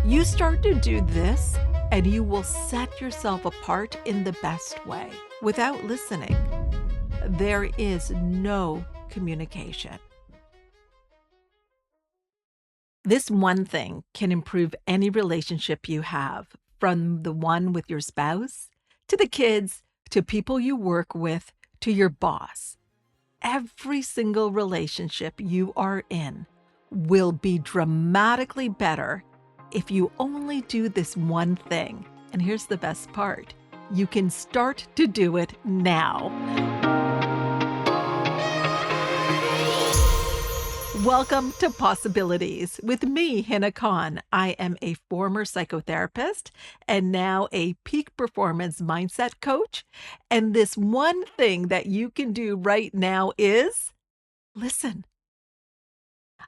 You start to do this, and you will set yourself apart in the best way. Without listening, there is no communication. This one thing can improve any relationship you have, from the one with your spouse, to the kids, to people you work with, to your boss. Every single relationship you are in will be dramatically better if you only do this one thing. And here's the best part. You can start to do it now. Welcome to Possibilities with me, Hina Khan. I am a former psychotherapist and now a peak performance mindset coach. And this one thing that you can do right now is listen.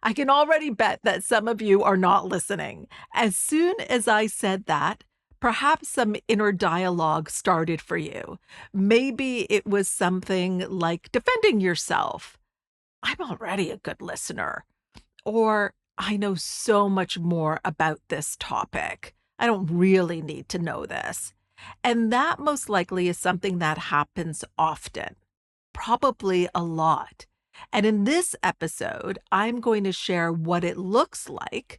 I can already bet that some of you are not listening. As soon as I said that, perhaps some inner dialogue started for you. Maybe it was something like defending yourself. I'm already a good listener. Or I know so much more about this topic. I don't really need to know this. And that most likely is something that happens often, probably a lot. And in this episode, I'm going to share what it looks like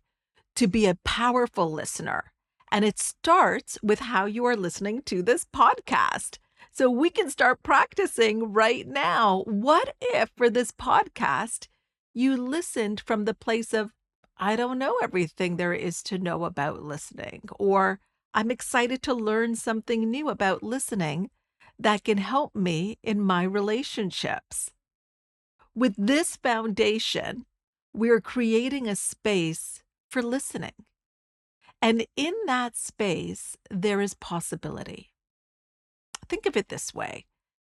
to be a powerful listener. And it starts with how you are listening to this podcast. So we can start practicing right now. What if for this podcast, you listened from the place of, I don't know everything there is to know about listening, or I'm excited to learn something new about listening that can help me in my relationships. With this foundation, we're creating a space for listening. And in that space, there is possibility. Think of it this way.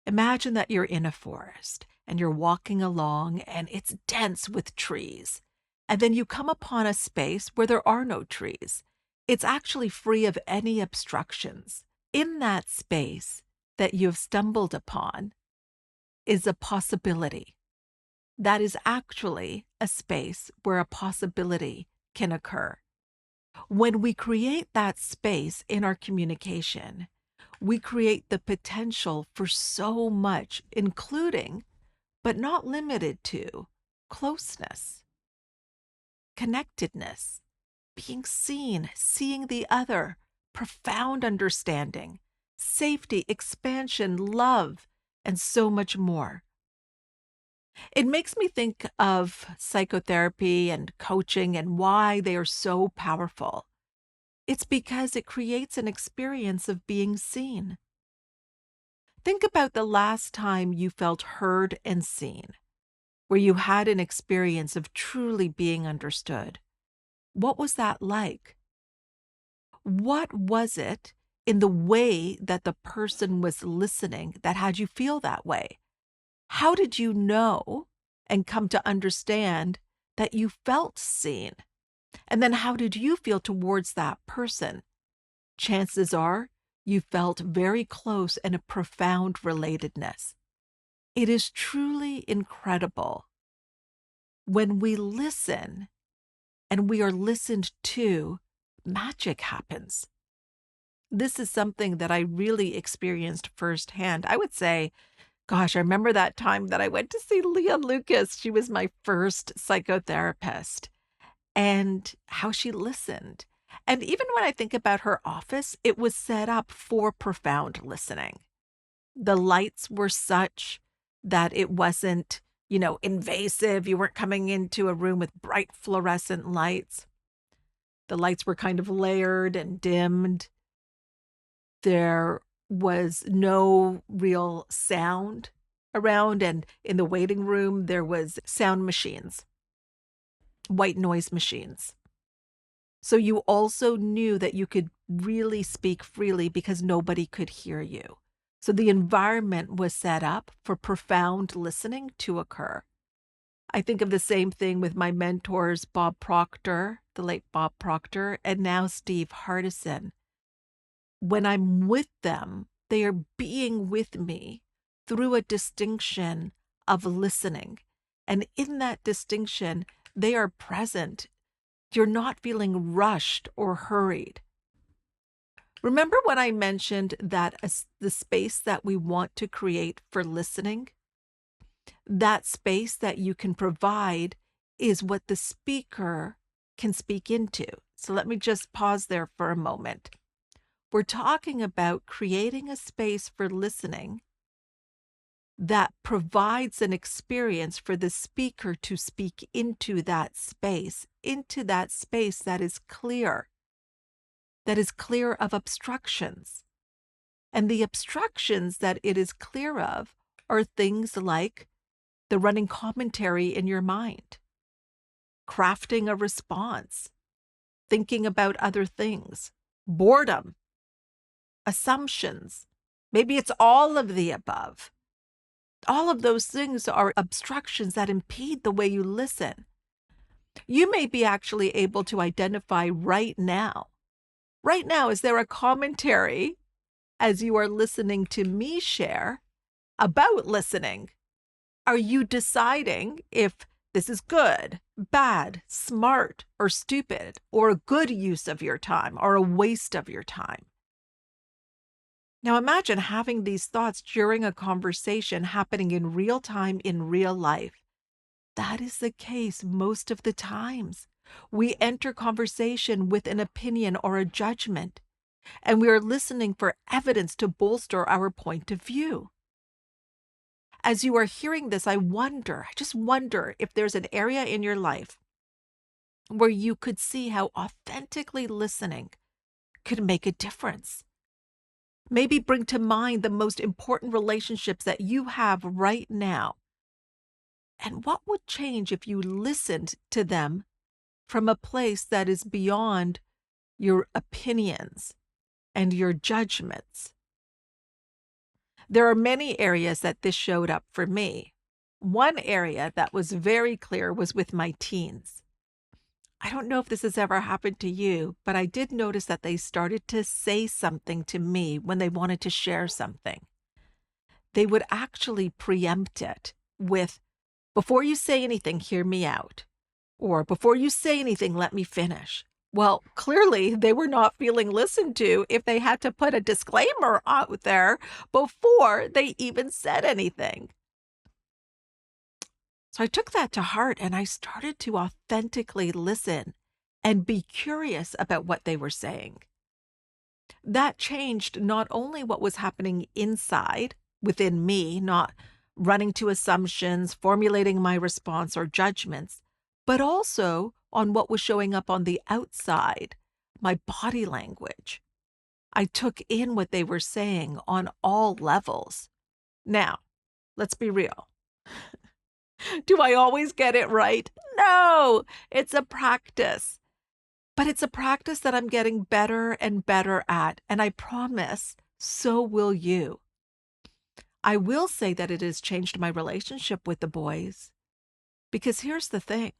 Imagine that you're in a forest and you're walking along and it's dense with trees. And then you come upon a space where there are no trees. It's actually free of any obstructions. In that space that you've stumbled upon is a possibility. That is actually a space where a possibility can occur. When we create that space in our communication, we create the potential for so much, including, but not limited to, closeness, connectedness, being seen, seeing the other, profound understanding, safety, expansion, love, and so much more. It makes me think of psychotherapy and coaching and why they are so powerful. It's because it creates an experience of being seen. Think about the last time you felt heard and seen, where you had an experience of truly being understood. What was that like? What was it in the way that the person was listening that had you feel that way? How did you know and come to understand that you felt seen? And then how did you feel towards that person? Chances are you felt very close and a profound relatedness. It is truly incredible. When we listen and we are listened to, magic happens. This is something that I really experienced firsthand. I would say, gosh, I remember that time that I went to see Leah Lucas. She was my first psychotherapist, and how she listened. And even when I think about her office, it was set up for profound listening. The lights were such that it wasn't, invasive. You weren't coming into a room with bright fluorescent lights. The lights were kind of layered and dimmed. There was no real sound around, and in the waiting room, there was sound machines, white noise machines. So you also knew that you could really speak freely because nobody could hear you. So the environment was set up for profound listening to occur. I think of the same thing with my mentors, Bob Proctor, the late Bob Proctor, and now Steve Hardison. When I'm with them, they are being with me through a distinction of listening. And in that distinction, they are present You're not feeling rushed or hurried. Remember when I mentioned that the space that we want to create for listening? That space that you can provide is what the speaker can speak into. So let me just pause there for a moment. We're talking about creating a space for listening that provides an experience for the speaker to speak into that space that is clear of obstructions. And the obstructions that it is clear of are things like the running commentary in your mind, crafting a response, thinking about other things, boredom, assumptions. Maybe it's all of the above. All of those things are obstructions that impede the way you listen. You may be actually able to identify right now. Right now, is there a commentary as you are listening to me share about listening? Are you deciding if this is good, bad, smart, or stupid, or a good use of your time, or a waste of your time? Now imagine having these thoughts during a conversation happening in real time in real life. That is the case most of the times. We enter conversation with an opinion or a judgment, and we are listening for evidence to bolster our point of view. As you are hearing this, I just wonder if there's an area in your life where you could see how authentically listening could make a difference. Maybe bring to mind the most important relationships that you have right now. And what would change if you listened to them from a place that is beyond your opinions and your judgments? There are many areas that this showed up for me. One area that was very clear was with my teens. I don't know if this has ever happened to you, but I did notice that they started to say something to me when they wanted to share something. They would actually preempt it with, "Before you say anything, hear me out," or "Before you say anything, let me finish." Well, clearly they were not feeling listened to if they had to put a disclaimer out there before they even said anything. So I took that to heart and I started to authentically listen and be curious about what they were saying. That changed not only what was happening inside within me, not running to assumptions, formulating my response or judgments, but also on what was showing up on the outside, my body language. I took in what they were saying on all levels. Now, let's be real. Do I always get it right? No, it's a practice. But it's a practice that I'm getting better and better at, and I promise so will you. I will say that it has changed my relationship with the boys, because here's the thing.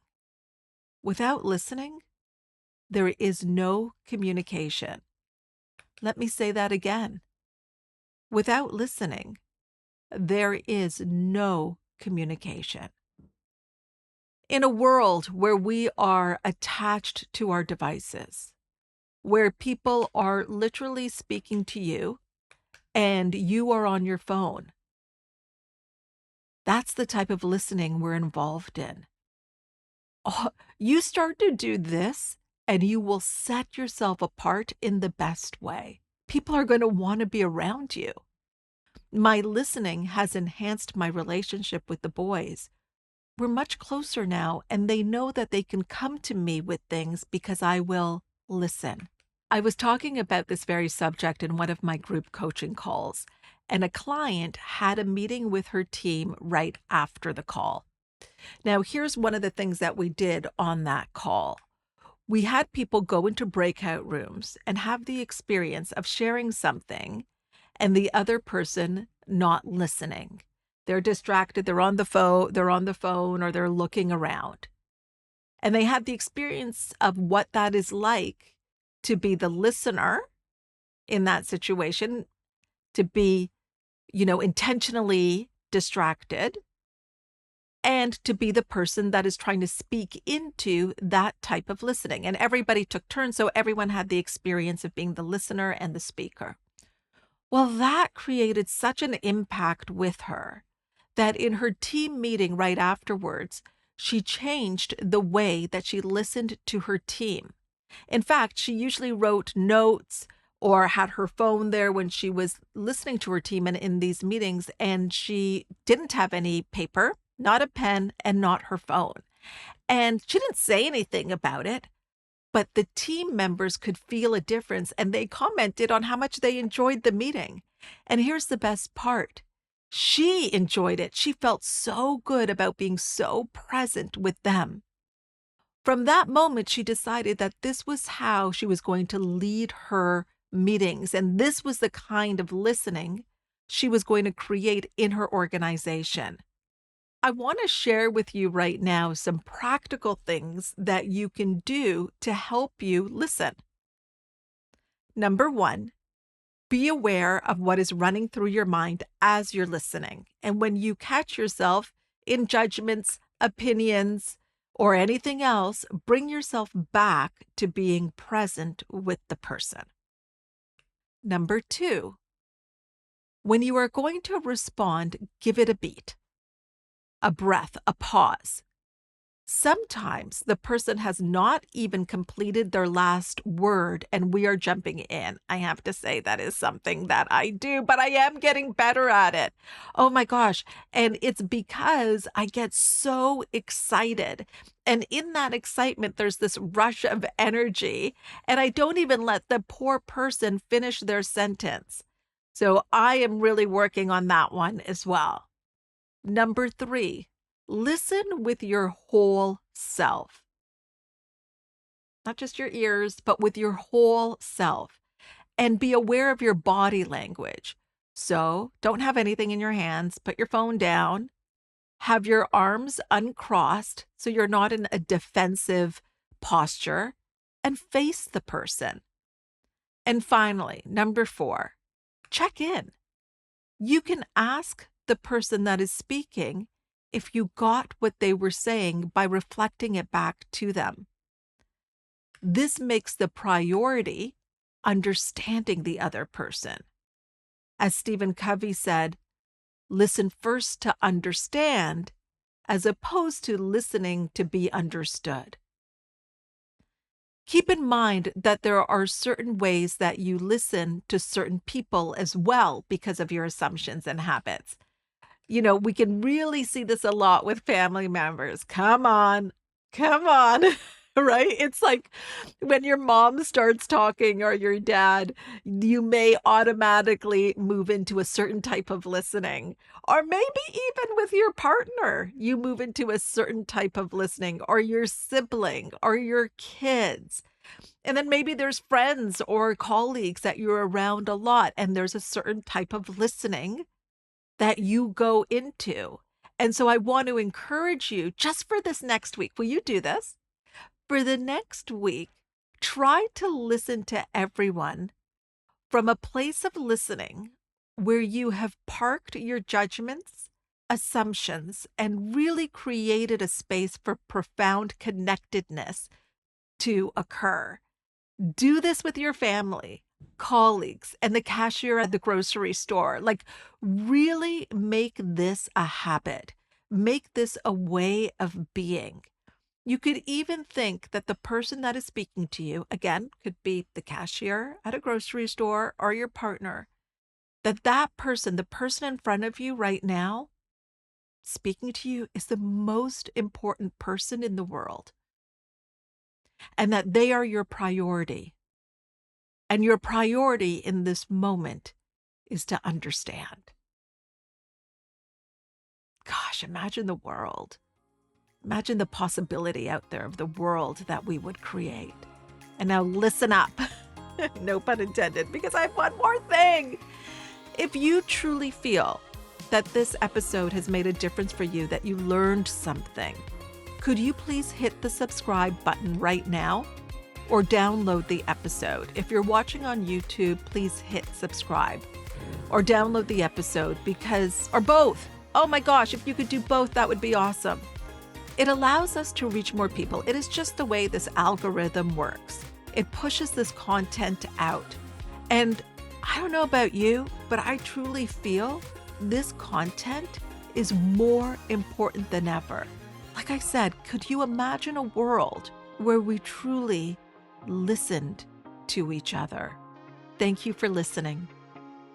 Without listening, there is no communication. Let me say that again. Without listening, there is no communication. In a world where we are attached to our devices, where people are literally speaking to you and you are on your phone, that's the type of listening we're involved in. Oh, you start to do this and you will set yourself apart in the best way. People are going to want to be around you. My listening has enhanced my relationship with the boys. We're much closer now, and they know that they can come to me with things because I will listen. I was talking about this very subject in one of my group coaching calls, and a client had a meeting with her team right after the call. Now, here's one of the things that we did on that call. We had people go into breakout rooms and have the experience of sharing something and the other person not listening. They're distracted, they're on the phone, or they're looking around. And they had the experience of what that is like to be the listener in that situation, to be, intentionally distracted, and to be the person that is trying to speak into that type of listening. And everybody took turns, so everyone had the experience of being the listener and the speaker. Well, that created such an impact with her that in her team meeting right afterwards, she changed the way that she listened to her team. In fact, she usually wrote notes or had her phone there when she was listening to her team and in these meetings, and she didn't have any paper, not a pen, and not her phone. And she didn't say anything about it, but the team members could feel a difference and they commented on how much they enjoyed the meeting. And here's the best part. She enjoyed it. She felt so good about being so present with them. From that moment, she decided that this was how she was going to lead her meetings, and this was the kind of listening she was going to create in her organization. I want to share with you right now some practical things that you can do to help you listen. Number one, be aware of what is running through your mind as you're listening. And when you catch yourself in judgments, opinions, or anything else, bring yourself back to being present with the person. Number two, when you are going to respond, give it a beat, a breath, a pause. Sometimes the person has not even completed their last word and we are jumping in. I have to say that is something that I do, but I am getting better at it. Oh my gosh. And it's because I get so excited. And in that excitement, there's this rush of energy, and I don't even let the poor person finish their sentence. So I am really working on that one as well. Number three, listen with your whole self. Not just your ears, but with your whole self. And be aware of your body language. So don't have anything in your hands. Put your phone down. Have your arms uncrossed so you're not in a defensive posture. And face the person. And finally, number four, check in. You can ask the person that is speaking if you got what they were saying by reflecting it back to them. This makes the priority understanding the other person. As Stephen Covey said, listen first to understand as opposed to listening to be understood. Keep in mind that there are certain ways that you listen to certain people as well because of your assumptions and habits. You know, we can really see this a lot with family members. Come on, right? It's like when your mom starts talking or your dad, you may automatically move into a certain type of listening. Or maybe even with your partner, you move into a certain type of listening, or your sibling or your kids. And then maybe there's friends or colleagues that you're around a lot, and there's a certain type of listening that you go into. And so I want to encourage you just for this next week. Will you do this? For the next week, try to listen to everyone from a place of listening where you have parked your judgments, assumptions, and really created a space for profound connectedness to occur. Do this with your family, colleagues, and the cashier at the grocery store. Like, really make this a habit. Make this a way of being. You could even think that the person that is speaking to you, again, could be the cashier at a grocery store or your partner, that person, the person in front of you right now, speaking to you is the most important person in the world. And that they are your priority. And your priority in this moment is to understand. Gosh, imagine the world. Imagine the possibility out there of the world that we would create. And now listen up. No pun intended, because I have one more thing. If you truly feel that this episode has made a difference for you, that you learned something, could you please hit the subscribe button right now or download the episode? If you're watching on YouTube, please hit subscribe or download the episode or both. Oh my gosh, if you could do both, that would be awesome. It allows us to reach more people. It is just the way this algorithm works. It pushes this content out. And I don't know about you, but I truly feel this content is more important than ever. Like I said, could you imagine a world where we truly listened to each other? Thank you for listening,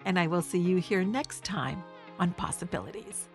and I will see you here next time on Possibilities.